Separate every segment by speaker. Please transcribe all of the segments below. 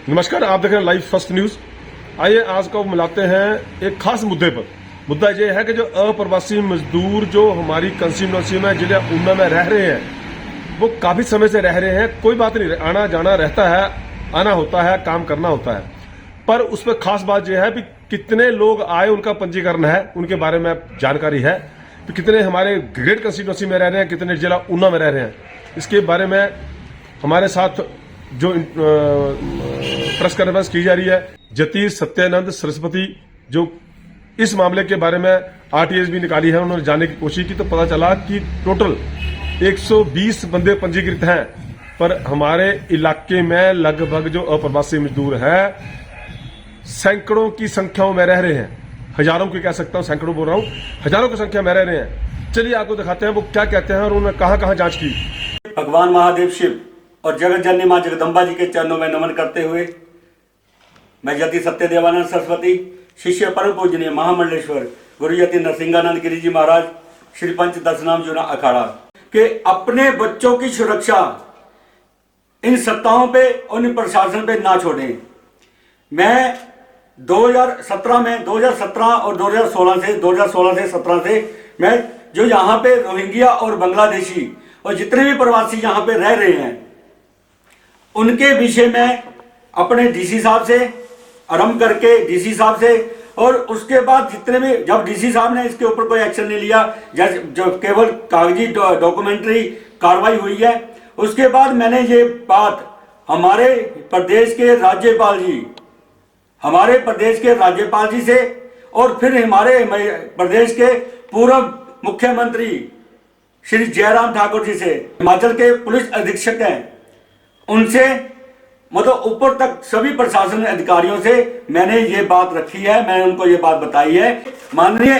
Speaker 1: नमस्कार, आप देख रहे हैं लाइव फर्स्ट न्यूज। आइए आज को मिलाते हैं एक खास मुद्दे पर। मुद्दा ये है कि जो अप्रवासी मजदूर जो हमारी कंस्टिट्यूंसी में जिले ऊना में रह रहे हैं, वो काफी समय से रह रहे हैं। कोई बात नहीं, आना जाना रहता है, आना होता है, काम करना होता है, पर उस पर खास बात यह है कि कितने लोग आए, उनका पंजीकरण है, उनके बारे में जानकारी है कि कितने हमारे ग्रेट कंस्टिट्यूंसी में रह रहे हैं, कितने जिला ऊना में रह रहे हैं। इसके बारे में हमारे साथ जो प्रेस कॉन्फ्रेंस की जा रही है, जतीश सत्यानंद सरस्वती, जो इस मामले के बारे में आरटीएस भी निकाली है, उन्होंने जानने की कोशिश की तो पता चला कि टोटल 120 बंदे पंजीकृत हैं, पर हमारे इलाके में लगभग जो अप्रवासी मजदूर हैं सैकड़ों की संख्याओं में रह रहे हैं। हजारों की कह सकता हूं, सैकड़ों बोल रहा हूं, हजारों की संख्या में रह रहे हैं। चलिए आपको दिखाते हैं वो क्या कहते हैं और उन्होंने कहां जांच की।
Speaker 2: भगवान महादेव शिव और जगत जननी मां जगदम्बा जी के चरणों में नमन करते हुए मैं जति सत्यदेवानंद सरस्वती, शिष्य परम पूजनीय महामंडलेश्वर गुरु यति नरसिंहानंद गिरी जी महाराज, श्री पंच दशनाम जुना अखाड़ा के अपने बच्चों की सुरक्षा इन सत्ताओं पे और इन प्रशासन पे ना छोड़ें। मैं 2017 और 2016 से 17 से मैं जो यहाँ पे रोहिंग्या और बांग्लादेशी और जितने भी प्रवासी यहाँ पे रह रहे हैं उनके विषय में अपने डीसी साहब से आरंभ करके डीसी साहब से, और उसके बाद जितने भी, जब डीसी साहब ने इसके ऊपर कोई एक्शन नहीं लिया, जो केवल कागजी डॉक्यूमेंट्री कार्रवाई हुई है, उसके बाद मैंने ये बात हमारे प्रदेश के राज्यपाल जी से और फिर हमारे प्रदेश के पूर्व मुख्यमंत्री श्री जयराम ठाकुर जी से, हिमाचल के पुलिस अधीक्षक हैं, उनसे मतलब ऊपर तक सभी प्रशासन अधिकारियों से मैंने ये बात रखी है, मैंने उनको ये बात बताई है। माननीय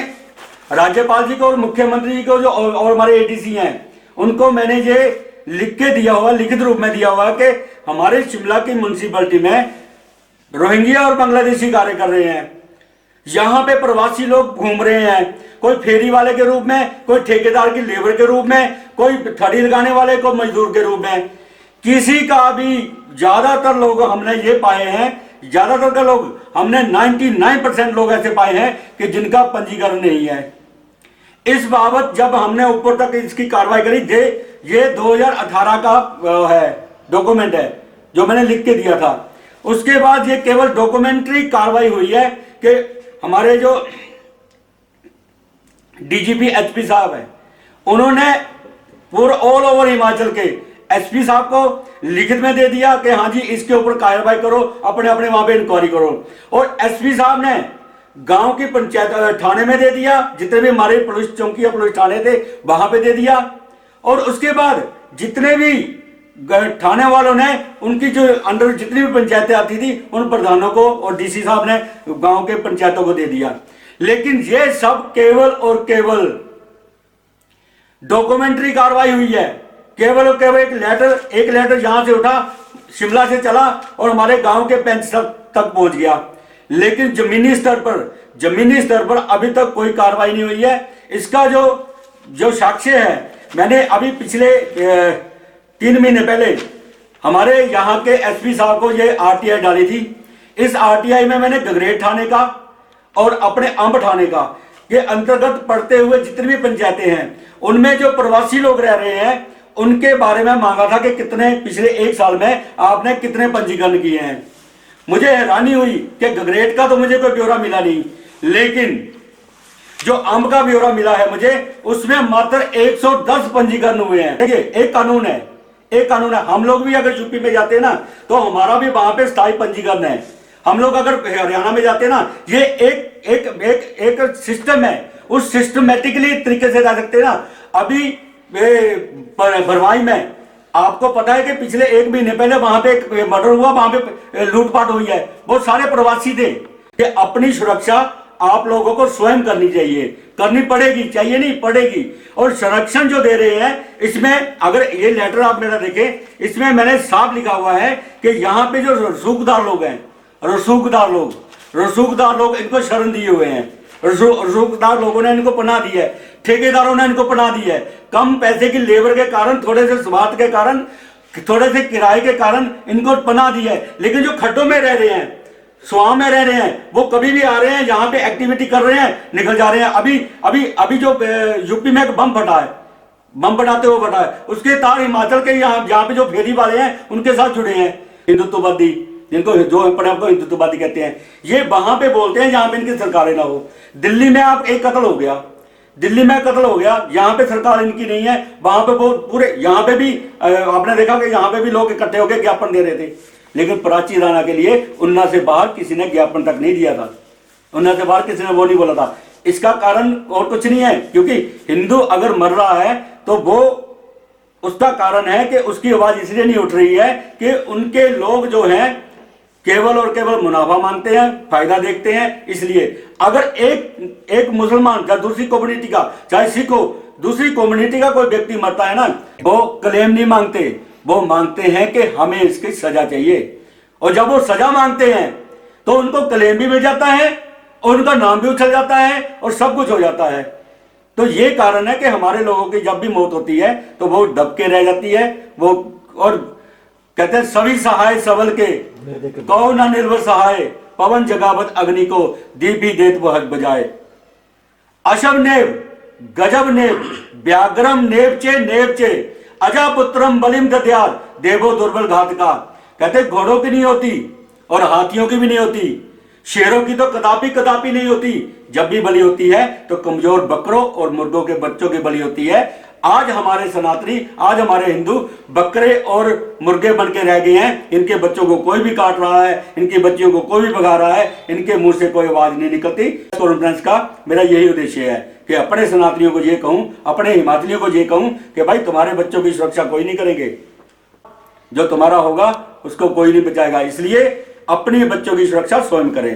Speaker 2: राज्यपाल जी को और मुख्यमंत्री जी को जो और हमारे एडीसी हैं उनको मैंने ये लिख के दिया हुआ, लिखित रूप में दिया हुआ कि हमारे शिमला की म्युनिसिपैलिटी में रोहिंग्या और बांग्लादेशी कार्य कर रहे हैं। यहाँ पे प्रवासी लोग घूम रहे हैं, कोई फेरी वाले के रूप में, कोई ठेकेदार की लेबर के रूप में, कोई ठड़ी लगाने वाले को मजदूर के रूप में। किसी का भी ज्यादातर लोग हमने ये पाए हैं, ज्यादातर का लोग हमने 99% लोग ऐसे पाए हैं कि जिनका पंजीकरण नहीं है। इस बाबत जब हमने ऊपर तक इसकी कार्रवाई करी, ये 2018 का है डॉक्यूमेंट है जो मैंने लिख के दिया था। उसके बाद ये केवल डॉक्यूमेंट्री कार्रवाई हुई है कि हमारे जो डीजीपी एचपी साहब है उन्होंने पूरे ऑल ओवर हिमाचल के एसपी साहब को लिखित में दे दिया कि हाँ जी इसके ऊपर कार्रवाई करो, अपने अपने वहां पे इंक्वायरी करो, और एसपी साहब ने गांव की पंचायत थाने में दे दिया, जितने भी हमारे पुलिस चौकी या पुलिस थाने थे वहां पे दे दिया। और उसके बाद जितने भी थाने वालों ने उनकी जो अंडर जितनी भी पंचायतें आती थी उन प्रधानों को और डीसी साहब ने गांव के पंचायतों को दे दिया। लेकिन ये सब केवल और केवल डॉक्यूमेंट्री कार्रवाई हुई है। केवल और केवल एक लेटर यहां से उठा, शिमला से चला और हमारे गांव के पंच तक पहुंच गया, लेकिन जमीनी स्तर पर अभी तक कोई कार्रवाई नहीं हुई है। इसका जो साक्ष्य है, मैंने अभी पिछले 3 महीने पहले हमारे यहाँ के एसपी साहब को ये आरटीआई डाली थी। इस आरटीआई में मैंने गगरेट थाने का और अपने अंब थाने का के अंतर्गत पड़ते हुए जितनी भी पंचायतें हैं उनमें जो प्रवासी लोग रह रहे हैं उनके बारे में मांगा था कि कितने पिछले 1 साल में आपने कितने पंजीकरण किए हैं। मुझे हैरानी हुई कि गगरेट का तो मुझे कोई ब्यौरा मिला नहीं, लेकिन जो अंब का ब्यौरा मिला है मुझे, उसमें मात्र 110 पंजीकरण हुए हैं। देखिए एक कानून है। हम लोग भी अगर यूपी में जाते हैं ना तो हमारा भी वहां पे स्थायी पंजीकरण है। हम लोग अगर हरियाणा में जाते हैं ना, ये एक सिस्टम है, उस सिस्टमेटिकली तरीके से जा सकते हैं ना। अभी बरवाई में आपको पता है कि पिछले 1 महीने पहले वहां पे एक मर्डर हुआ, वहां पे लूटपाट हुई है, बहुत सारे प्रवासी थे। कि अपनी सुरक्षा आप लोगों को स्वयं करनी चाहिए, करनी पड़ेगी, चाहिए नहीं पड़ेगी। और संरक्षण जो दे रहे हैं इसमें, अगर ये लेटर आप मेरा देखें, इसमें मैंने साफ लिखा हुआ है कि यहाँ पे जो रसूखदार लोग हैं, रसूखदार लोग इनको शरण दिए हुए हैं, रसूखदार लोगों ने इनको पनाह दी है, ठेकेदारों ने इनको पनाह दी है। कम पैसे की लेबर के कारण, थोड़े से स्वार्थ के कारण थोड़े से किराए के कारण इनको पनाह दी है, लेकिन जो खड्डों में रह रहे हैं, स्वाह में रह रहे हैं, वो कभी भी आ रहे हैं, यहाँ पे एक्टिविटी कर रहे हैं, निकल जा रहे हैं। अभी जो यूपी में एक बम फटा है, बम फटाते हुए फटा है, उसके तार हिमाचल के यहाँ पे जो फेरी वाले हैं उनके साथ जुड़े हैं, हिंदुत्ववादी, जिनको जो अपने आप को हिंदुत्ववादी कहते हैं, ये वहां पे बोलते हैं जहां पे इनकी सरकारें ना हो। दिल्ली में आप एक कत्ल हो गया, दिल्ली में कत्ल हो गया, यहाँ पे सरकार इनकी नहीं है, वहां पे वो पूरे, यहाँ पे भी आपने देखा कि यहाँ पे भी लोग इकट्ठे होकर ज्ञापन दे रहे थे, लेकिन प्राची राणा के लिए उन्ना से बाहर किसी ने ज्ञापन तक नहीं दिया था, उन्ना से बाहर किसी ने वो नहीं बोला था। इसका कारण और कुछ नहीं है, क्योंकि हिंदू अगर मर रहा है तो वो उसका कारण है कि उसकी आवाज इसलिए नहीं उठ रही है कि उनके लोग जो हैं केवल और केवल मुनाफा मांगते हैं, फायदा देखते हैं। इसलिए अगर एक मुसलमान या दूसरी कम्युनिटी का, चाहे सिख हो, दूसरी कम्युनिटी का कोई व्यक्ति मरता है ना, वो क्लेम नहीं मांगते, वो मांगते हैं कि हमें इसकी सजा चाहिए। और जब वो सजा मांगते हैं तो उनको क्लेम भी मिल जाता है और उनका नाम भी उछल जाता है और सब कुछ हो जाता है। तो ये कारण है कि हमारे लोगों की जब भी मौत होती है तो वो दबके रह जाती है। वो और कहते हैं सभी सहाय सबल के, कौ ना निर्भर सहाय, पवन जगावत अग्नि को, दीप भी देत वो हक बजाए। अशब नेव गजब नेव व्याग्रम नेवचे अजा पुत्रम बलिम दत्यार देवो दुर्बल घातका। कहते घोड़ों की नहीं होती और हाथियों की भी नहीं होती, शेरों की तो कदापि नहीं होती। जब भी बलि होती है तो कमजोर बकरों और मुर्गों के बच्चों की बलि होती है। आज हमारे सनातनी, आज हमारे हिंदू बकरे और मुर्गे बन के रह गए हैं। इनके बच्चों को कोई भी काट रहा है, इनकी बच्चियों को कोई भी भगा रहा है, इनके मुंह से कोई आवाज नहीं निकलती। कॉन्फ्रेंस का मेरा यही उद्देश्य है कि अपने सनातनियों को ये कहूं, अपने हिमाचलियों को ये कहूं कि भाई तुम्हारे बच्चों की सुरक्षा कोई नहीं करेंगे, जो तुम्हारा होगा उसको कोई नहीं बचाएगा। इसलिए अपने बच्चों की सुरक्षा स्वयं करें।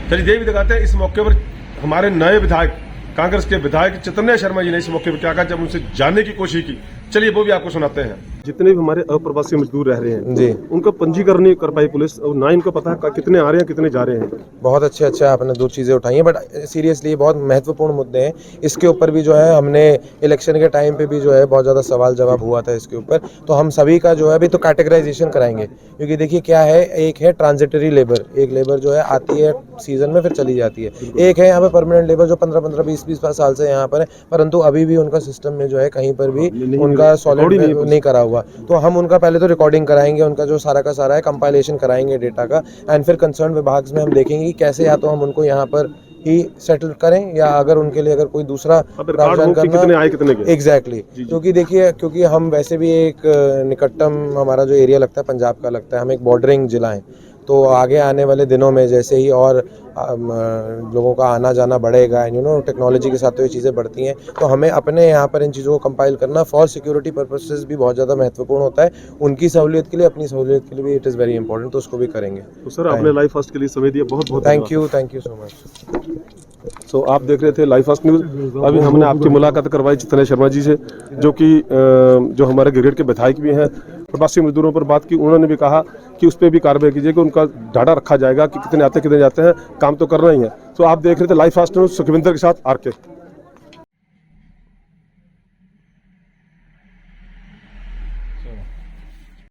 Speaker 1: चलिए ये भी दिखाते हैं। इस मौके पर हमारे नए विधायक, कांग्रेस के विधायक चितरंजन शर्मा जी ने इस मौके पर क्या कहा जब उनसे जानने की कोशिश की। चलिए वो भी आपको सुनाते हैं। जितने भी हमारे अप्रवासी मजदूर रह रहे हैं जी, उनका पंजीकरण नहीं कर पाई पुलिस, और ना इनको पता है कितने आ रहे हैं कितने जा रहे हैं।
Speaker 3: बहुत अच्छे आपने दो चीज़ें उठाई हैं, बट सीरियसली ये बहुत महत्वपूर्ण मुद्दे हैं। इसके ऊपर भी जो है हमने इलेक्शन के टाइम पे भी जो है बहुत ज़्यादा सवाल जवाब हुआ था इसके ऊपर। तो हम सभी का जो है अभी तो कैटेगराइजेशन कराएंगे, क्योंकि देखिए क्या है, एक है ट्रांजिटरी लेबर, एक लेबर जो है आती है सीजन में फिर चली जाती है, एक है यहाँ पे परमानेंट लेबर जो 15-15, 20-20 साल से यहाँ पर है, परंतु अभी भी उनका सिस्टम में जो है कहीं पर भी उनका सॉलिड नहीं करा हुआ। तो हम उनका पहले तो रिकॉर्डिंग कराएंगे, उनका जो सारा का सारा है कंपाइलेशन कराएंगे डेटा का, एंड फिर कंसर्न विभाग में हम देखेंगे कि कैसे या तो हम उनको यहाँ पर ही सेटल करें, या अगर उनके लिए अगर कोई दूसरा प्रावधान करना। एग्जैक्टली, क्योंकि देखिए, क्योंकि हम वैसे भी एक निकटतम हमारा जो एरिया लगता है पंजाब का लगता है, हम एक बॉर्डरिंग जिला है, तो आगे आने वाले दिनों में जैसे ही और लोगों का आना जाना बढ़ेगा, टेक्नोलॉजी के साथ तो ये चीज़ें बढ़ती हैं, तो हमें अपने यहाँ पर इन चीज़ों को कंपाइल करना फॉर सिक्योरिटी पर्पसेस भी बहुत ज़्यादा महत्वपूर्ण होता है। उनकी सहूलियत के लिए, अपनी सहूलियत के लिए भी इट इज़ वेरी इंपॉर्टेंट, तो उसको भी करेंगे।
Speaker 1: तो सर आपने लाइव फर्स्ट के लिए समय दिया, बहुत बहुत
Speaker 3: थैंक यू सो मच।
Speaker 1: सो आप देख रहे थे लाइव फर्स्ट न्यूज़। अभी हमने आपकी मुलाकात करवाई चितरंजन शर्मा जी से, जो कि जो हमारे गिरगिट के विधायक भी हैं, प्रवासी मजदूरों पर बात की। उन्होंने भी कहा कि उस पर भी कार्रवाई कीजिएगा, उनका डाटा रखा जाएगा कि कितने आते कितने जाते हैं, काम तो करना ही है। तो आप देख रहे थे लाइव फर्स्ट न्यूज़ सुखविंदर के साथ आर के।